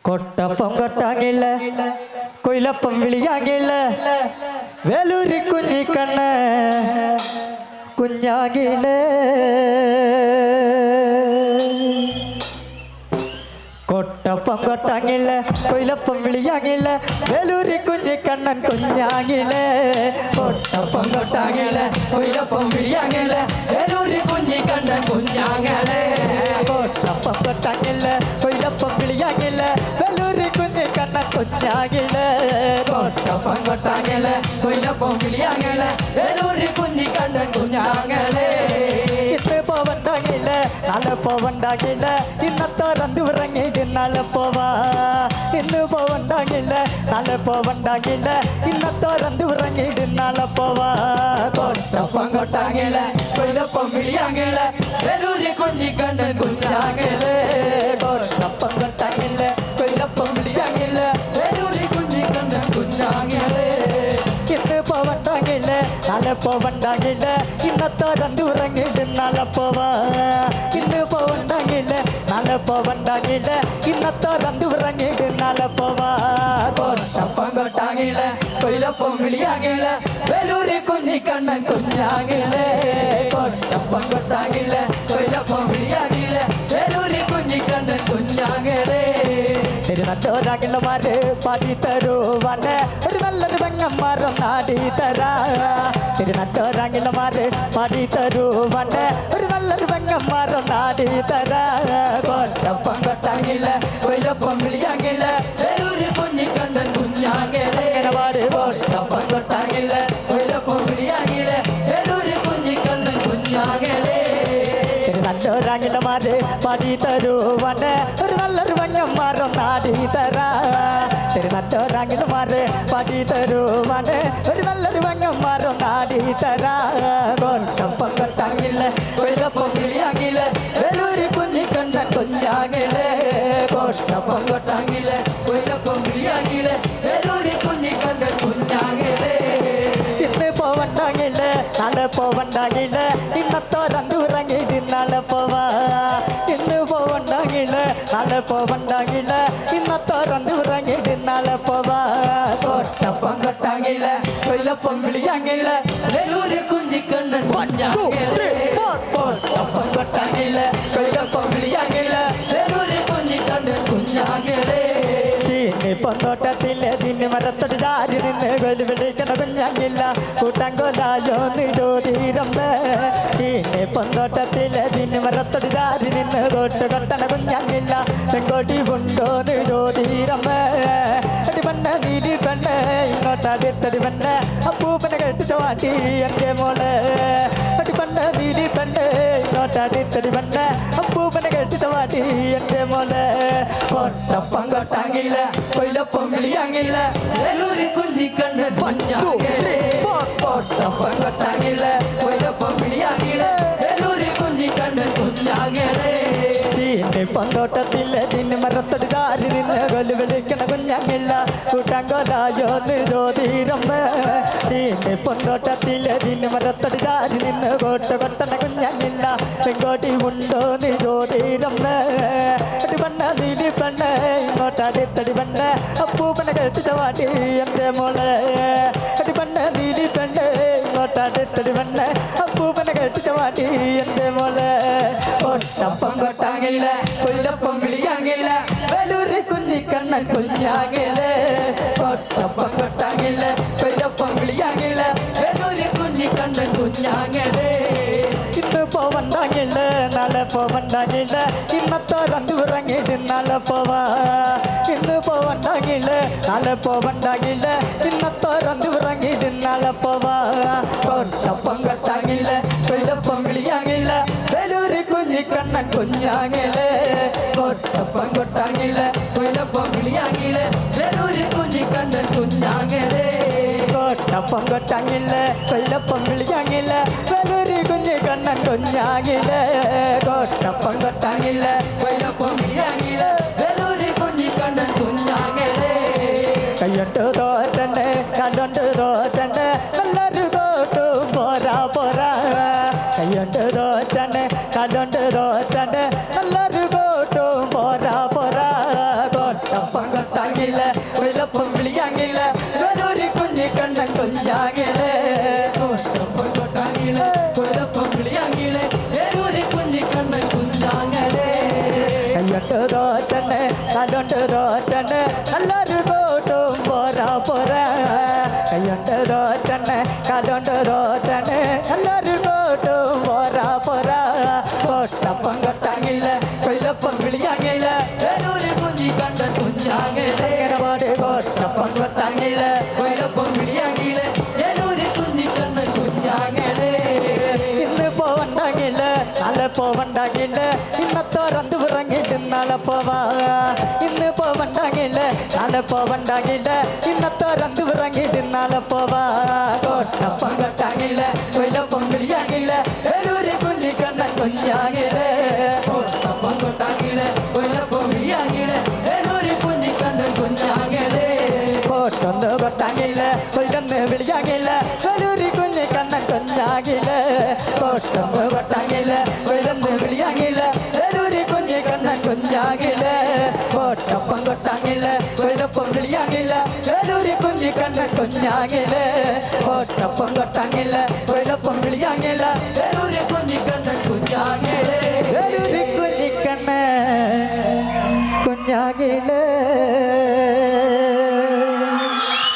കൊട്ടപ്പം കൊട്ടാങ്ങില്ല കൊയിലപ്പം വിളിയാങ്ങില്ല വേലൂരി കുഞ്ഞിക്കണ്ണ് കുഞ്ഞാകില്ല കൊട്ടപ്പം കൊട്ടാങ്ങില്ല കൊയിലപ്പം വിളിയാങ്ങില്ല വേലൂരി കുഞ്ഞിക്കണ്ണൻ കുഞ്ഞാകില്ല കൊട്ടപ്പം കൊട്ടാങ്ങില്ല കൊയിലപ്പം വിളിയാങ്ങില്ല വേലൂരി കുഞ്ഞിക്കണ്ണൻ കുഞ്ഞാകില്ല കൊട്ടപ്പം കൊട്ടാങ്ങില്ല കൊയിലപ്പം വിളിയാങ്ങില്ല വേലൂരി കുഞ്ഞിക്കണ്ണൻ കുഞ്ഞാകില്ല കൊട്ടപ്പം കൊട്ടാങ്ങില്ല കൊയിലപ്പം വിളിയാങ്ങില്ല വേലൂരി കുഞ്ഞിക്കണ്ണൻ കുഞ്ഞാകില്ല ഇന്ന് പോവണ്ടാകില്ല നാളെ പോവണ്ടാകില്ല ഇന്നത്തെ രണ്ടു ഇറങ്ങിയിട്ട് നാളെ പോവാ ഇന്ന് പോവണ്ടാകില്ല നാളെ പോവണ്ടാകില്ല ഇന്നത്തെ രണ്ടു ഇറങ്ങിയിട്ട് നാളെ പോവാ കൊട്ടപ്പം കൊട്ടാങ്ങില്ല കൊയിലപ്പം വിളിയാങ്ങില്ല വേലൂരി കുഞ്ഞിക്കണ്ണൻ കുഞ്ഞാകില്ല കൊട്ടപ്പം കൊട്ടാങ്ങില്ല കൊയിലപ്പം വിളിയാങ്ങില്ല വേലൂരി കുഞ്ഞിക്കണ്ണൻ കുഞ്ഞാകില്ല ഇന്ന് പോവണ്ടാകില്ല നാളെ പോവണ്ടാകില്ല ഇന്നത്തെ രണ്ടു ഇറങ്ങിയിട്ട് നാളെ പോവാ ഇന്ന് പോവണ്ടാകില്ല നാളെ പോവണ്ടാകില്ല ഇന്നത്തെ രണ്ടു ഇറങ്ങിയിട്ട് നാളെ പോവാ കൊട്ടപ്പം കൊട്ടാങ്ങില്ല കൊയിലപ്പം വിളിയാങ്ങില്ല വേലൂരി കുഞ്ഞിക്കണ്ണൻ കുഞ്ഞാകില്ല കൊട്ടപ്പം കൊട്ടാങ്ങില്ല കൊയിലപ്പം വിളിയാങ്ങില്ല വേലൂരി കുഞ്ഞിക്കണ്ണൻ കുഞ്ഞാകില്ല തിരുനട്ടോരാകില്ലമാര് പാടി തരുവാണ് ഒരു നല്ലൊരു പെങ്ങന്മാരും നാടി തരാ തിരുനട്ടോരാകില്ലമാര് പാടി തരുവാണ് ഒരു നല്ലൊരു പെങ്ങന്മാരും നാടി തരാ കൊട്ടപ്പം കൊട്ടാങ്ങില്ല കൊയിലപ്പം വിളിയാങ്ങില്ല വേലൂരി കുഞ്ഞിക്കണ്ണൻ കുഞ്ഞാകില്ല പാട് കൊട്ടപ്പം കൊട്ടാങ്ങില്ല കൊയിലപ്പം വിളിയാങ്ങില്ല വേലൂരി കുഞ്ഞിക്കണ്ണൻ കുഞ്ഞാകില്ല തിരുനട്ടോരാകില്ലമാര് പാടി തരുവാണ് ഒരു നല്ലൊരു പെങ്ങന്മാരും നാടി തരാ തിരുനട്ടോരാകില്ലമാര് പാടി തരുവാണ് ഒരു നല്ലൊരു പെങ്ങന്മാരും നാടി തരാ കൊട്ടപ്പം കൊട്ടാങ്ങില്ല കൊയിലപ്പം വിളിയാങ്ങില്ല വേലൂരി കുഞ്ഞിക്കണ്ണൻ കുഞ്ഞാകില്ല കൊട്ടപ്പം കൊട്ടാങ്ങില്ല കൊയിലപ്പം വിളിയാങ്ങില്ല വേലൂരി കുഞ്ഞിക്കണ്ണൻ കുഞ്ഞാകില്ല ഇന്ന് പോവണ്ടാകില്ല നാളെ പോവണ്ടാകില്ല ഇന്നത്തെ രണ്ടു ഇറങ്ങിയിട്ട് നാളെ പോവാ ഇന്ന് പോവണ്ടാകില്ല നാളെ പോവണ്ടാകില്ല ഇന്നത്തെ രണ്ടു ഇറങ്ങിയിട്ട് നാളെ പോവാ കൊട്ടപ്പം കൊട്ടാങ്ങില്ല കൊയിലപ്പം വിളിയാങ്ങില്ല വേലൂരി കുഞ്ഞിക്കണ്ണൻ കുഞ്ഞാകില്ല കൊട്ടപ്പം കൊട്ടാങ്ങില്ല കൊയിലപ്പം വിളിയാങ്ങില്ല വേലൂരി കുഞ്ഞിക്കണ്ണൻ കുഞ്ഞാകില്ല പൊന്തോട്ടത്തിലെ തിന്നു മരത്തൊടി ചാരി നിന്ന് കൊലു വിളിക്കണ കുഞ്ഞാങ്ങില്ല കൂട്ടങ്കോലായോന്ന് ജ്യോതിരമ്പ് പൊന്തോട്ടത്തിലെ തിന്നു മരത്തൊടി ചാരി നിന്ന് കൊട്ട് കൊട്ടണ കുഞ്ഞാങ്ങില്ല പെങ്കോട്ടി ഉണ്ടോന്ന് ജ്യോതിരമ്പ് അടി പെണ്ണ നീലി പെണ്ണ് ഇങ്ങോട്ടടിത്തടി പെണ്ണ് അപ്പൂപ്പനെ കെട്ടിച്ച മാറ്റി എൻ്റെ മോള് അടി പെണ്ണ നീലി പെണ്ണ് ഇങ്ങോട്ടടിത്തടി പെണ്ണ് അപ്പൂപ്പനെ കെട്ടിച്ച മാറ്റി എൻ്റെ മോള് കൊട്ടപ്പം കൊട്ടാങ്ങില്ല കൊയിലപ്പം വിളിയാങ്ങില്ല വേലൂരി കുഞ്ഞിക്കണ്ണൻ കുഞ്ഞാകില്ല കൊട്ടപ്പം കൊട്ടാങ്ങില്ല കൊയിലപ്പം വിളിയാങ്ങില്ല വേലൂരി കുഞ്ഞിക്കണ്ണൻ കുഞ്ഞാകില്ല പൊന്തോട്ടത്തിലെ തിന്നു മരത്തൊടി ചാരി നിന്ന് കൊലു വിളിക്കണ കുഞ്ഞാങ്ങില്ല കൂട്ടങ്കോലായോന്ന് ജ്യോതിരമ്പ് പൊന്തോട്ടത്തിലെ തിന്നു മരത്തൊടി ചാരി നിന്ന് കോട്ട് കൊട്ടണ കുഞ്ഞാങ്ങില്ല പെങ്കോട്ടി ഉണ്ടോന്ന് ജ്യോതിരമ്പ് അടി പെണ്ണ നീലി പെണ്ണ് ഇങ്ങോട്ടടിത്തടി പെണ്ണ് അപ്പൂപ്പനെ കെട്ടിച്ച മാറ്റി എൻ്റെ മോള് അടി പെണ്ണ നീലി പെണ്ണ് ഇങ്ങോട്ടടിത്തടി പെണ്ണ് അപ്പൂപ്പനെ കെട്ടിച്ച മാറ്റി എൻ്റെ മോള് കൊട്ടപ്പം കൊട്ടാങ്ങില്ല കൊയിലപ്പം വിളിയാങ്ങില്ല വേലൂരി കുഞ്ഞിക്കണ്ണൻ കുഞ്ഞാകില്ല കൊട്ടപ്പം കൊട്ടാങ്ങില്ല കൊയിലപ്പം വിളിയാങ്ങില്ല വേലൂരി കുഞ്ഞിക്കണ്ണൻ കുഞ്ഞാകില്ല ഇന്ന് പോവണ്ടാകില്ല നാളെ പോവണ്ടാകില്ല ഇന്നത്തെ രണ്ടു ഇറങ്ങിയിട്ട് നാളെ പോവാ ഇന്ന് പോവണ്ടാകില്ല നാളെ പോവണ്ടാകില്ല ഇന്നത്തെ രണ്ടു ഇറങ്ങിയിട്ട് നാളെ പോവാ കൊട്ടപ്പം കൊട്ടാങ്ങില്ല കൊയിലപ്പം വിളിയാങ്ങില്ല വേലൂരി കുഞ്ഞിക്കണ്ണൻ കുഞ്ഞാകില്ല കൊട്ടപ്പം കൊട്ടാങ്ങില്ല കൊയിലപ്പം വിളിയാങ്ങില്ല വേലൂരി കുഞ്ഞിക്കണ്ണൻ കുഞ്ഞാകില്ല കൊട്ടപ്പം കൊട്ടാങ്ങില്ല കൊയിലപ്പം വിളിയാങ്ങില്ല വേലൂരി കുഞ്ഞിക്കണ്ണൻ കുഞ്ഞാകില്ല കൊട്ടപ്പം കൊട്ടാങ്ങില്ല കൊയിലപ്പം വിളിയാങ്ങില്ല വേലൂരി കുഞ്ഞിക്കണ്ണൻ കുഞ്ഞാകില്ല കയ്യുണ്ട് തോറ്റണ്ട് കണ്ടുണ്ട് തോറ്റണ്ട് നല്ലൊരു കോട്ടും പോരാ പോരാ കയ്യുണ്ട് തോറ്റണ്ട് കണ്ടുണ്ട് തോറ്റണ്ട് നല്ലൊരു കോട്ടും പോരാ പോരാ കോട്ടപ്പം കൊട്ടാങ്ങില്ല കൊയിലപ്പം വിളിയാങ്ങില്ല ഒരു കുഞ്ഞി കണ്ണൻ കുഞ്ഞാങ്ങില്ലേ കോട്ടപ്പം കൊട്ടാങ്ങില്ല കൊയിലപ്പം വിളിയാങ്ങില്ല ഒരു കുഞ്ഞി കണ്ണൻ കുഞ്ഞാങ്ങലേ കയ്യൊട്ട് തോറ്റണ് കാലുണ്ട് തോറ്റണ് നല്ലൊരു കോട്ടും പോരാ പോരാ കയ്യൊട്ട് തോറ്റണ് കാലുണ്ട് തോറ്റണ് നല്ലൊരു കോട്ടും പോരാ പോരാ കോട്ടപ്പം കൊട്ടാങ്ങില്ല കൊയിലപ്പം വിളിയാങ്ങില്ല ഒരു കുഞ്ഞി കണ്ണൻ കുഞ്ഞാങ്ങലേ കോട്ടപ്പം കൊട്ടാങ്ങില്ല കൊയിലപ്പം വിളിയാങ്ങില്ല ഒരു കുഞ്ഞി കണ്ണൻ കുഞ്ഞാങ്ങലേ ഇന്ന് പോവണ്ടാകില്ല നാളെ പോവണ്ടാകില്ല ഇന്നത്തോരന്ത് ഉറങ്ങിട്ട് നാളെ പോവാ ഇന്ന് പോവണ്ടാകില്ല നാളെ പോവണ്ടാകില്ല ഇന്നത്തോരന്ത് ഉറങ്ങിട്ട് നാളെ പോവാ കോട്ടപ്പം കൊട്ടാങ്ങില്ല കൊയിലപ്പം വിളിയാങ്ങില്ല ഒരു കുഞ്ഞി കണ്ണൻ കുഞ്ഞാങ്ങില്ലേ കോട്ടപ്പം കൊട്ടാങ്ങില്ല കൊയിലപ്പം വിളിയാങ്ങില്ല ഒരു കുഞ്ഞി കണ്ണൻ കുഞ്ഞാങ്ങില്ലേ കോട്ടൊന്ന് കൊട്ടാങ്ങില്ല കൊയിലൊന്ന് വിളിയാങ്ങില്ല ഒരു കുഞ്ഞി കണ്ണൻ കുഞ്ഞാങ്ങില്ല കോട്ടൊന്ന് കൊട്ടാങ്ങില്ല കൊയിലൊന്ന് വിളിയാങ്ങില്ല ഒരു കുഞ്ഞി കണ്ണൻ കുഞ്ഞാങ്ങില്ല കോട്ടപ്പം കൊട്ടാങ്ങില്ല കൊയിലപ്പം വിളിയാങ്ങില്ല ഒരു കുഞ്ഞി കണ്ണൻ കുഞ്ഞാങ്ങില്ല കോട്ടപ്പം കൊട്ടാങ്ങില്ല കൊയിലപ്പം വിളിയാങ്ങില്ല ഒരു കുഞ്ഞി കണ്ണൻ കുഞ്ഞാങ്ങില്ല ഒരു കുഞ്ഞി കണ്ണൻ കുഞ്ഞാങ്ങില്ല